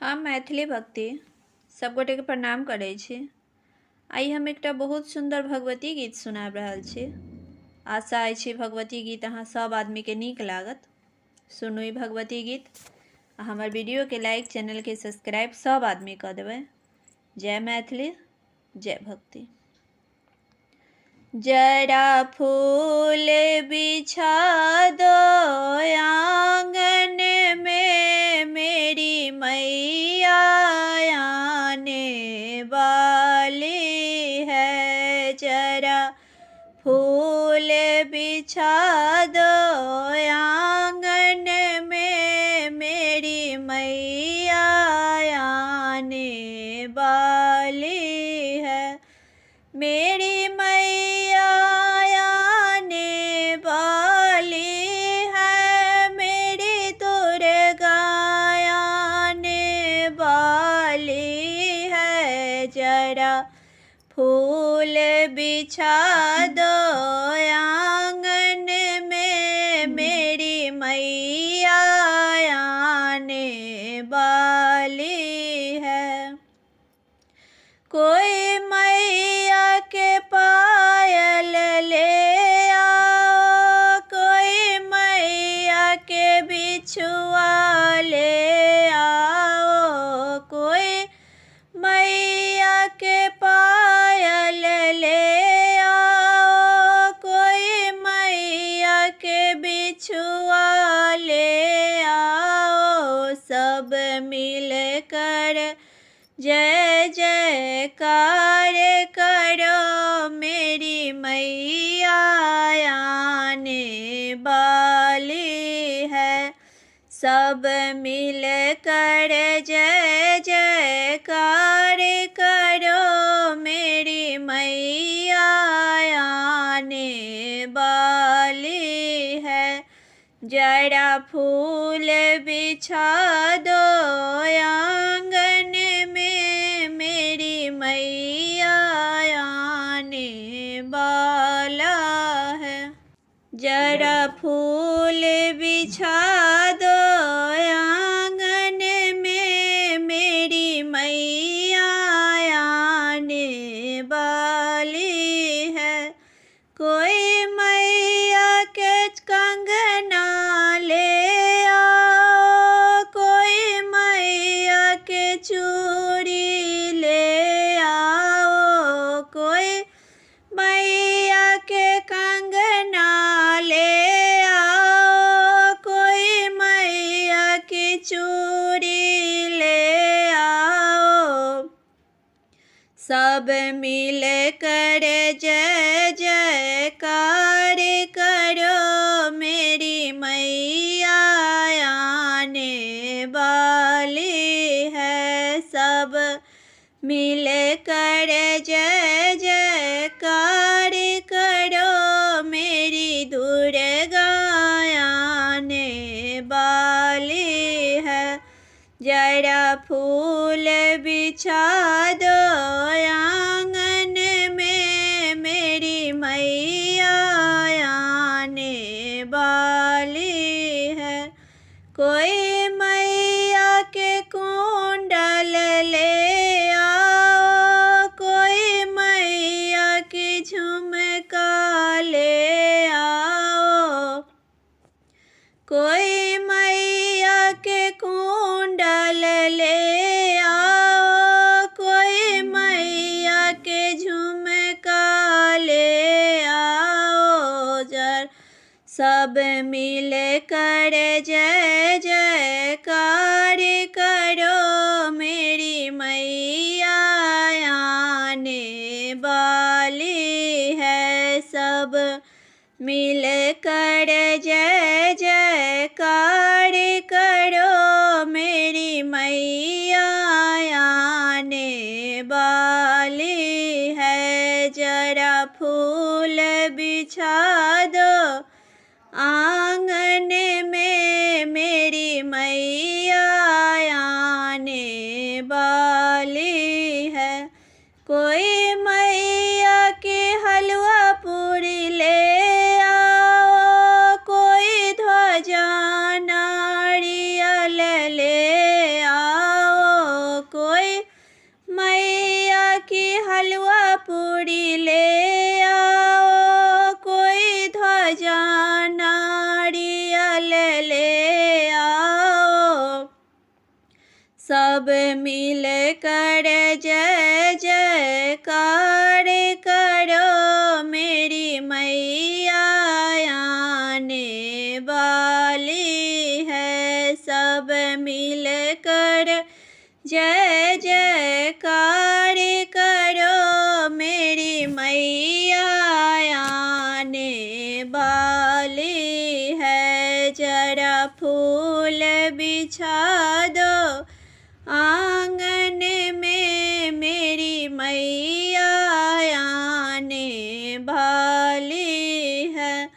हम मैथिली भक्ति सब गोटे के प्रणाम करै छी। आई हम एकटा बहुत सुंदर भगवती गीत सुनाब रहल छी। आशा अछि भगवती गीत अहाँ सब आदमी के नीक लागत। सुनू ई भगवती गीत आ हमर वीडियो के लाइक, चैनल के सब्सक्राइब सब आदमी कर देबै। जय मैथिली, जय भक्ति। जरा फूल बिछा दो आंगन में, मेरी मैया आने वाली है। जरा फूल बिछा दो आंगन में, मेरी मैया आने वाली है। मेरी मैया आने वाली है, मेरी दुर्गा आने वाली है। जरा फूल बिछा दो आंगन में, मेरी मैया आने वाली है। कोई मैया के पायल ले आओ, कोई मैया के बिछुआ ले आओ, कोई मैया के पायल ले आओ, कोई मैया के बिछुआ ले आओ। सब मिल कर जय जयकार करो, मेरी मैया आने वाली है। सब मिल कर जय जयकार करो, मेरी मैया आने वाली है। जरा फूल बिछा दो आंगन में, मेरी मैया आने वाला है। जरा फूल बिछा दो आंगन में, मेरी मैया आने वाली है। कोई मैया के कंगना ले आओ, कोई मैया के चूड़ी ले आओ, कोई मैया के कंगना ले आओ, कोई मैया की चूड़ी ले आओ। सब मिल कर जय जयकार करो, मेरी मैया आने वाली है। सब मिल कर जय जयकार करो, मेरी दुर्गा आने वाली है। जरा फूल बिछा दो आंगन में, मेरी मैया आने वाली है। कोई मैया के कुंडल ले आओ, कोई मैया की झुमका ले आओ, कोई मैया के कुंडल ले आओ, कोई मैया के झुमका ले आओ। जर सब मिल कर जय जयकार करो, मेरी मैया आने वाली है। सब मिल कर जय जयकार करो, मेरी मैया आने वाली है। जरा फूल बिछा दो आंगन में, मेरी मैया आने वाली है। कोई मैया के हलवा पूरी ले आओ, कोई ध्वजा नारियल सब मिल कर जय जयकार करो, मेरी मैया आने वाली है। सब मिल कर जय जयकार करो, मेरी मैया आने वाली है। जरा फूल बिछा दो आंगन में, मेरी मैया आने वाली है।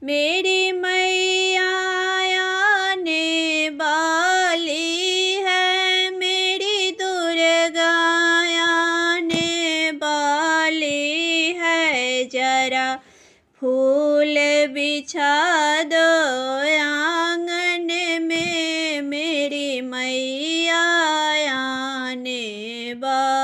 मेरी मैया आने वाली है, मेरी दुर्गा आने वाली है। जरा फूल बिछा दो आंगन में, मेरी मैया आने वाली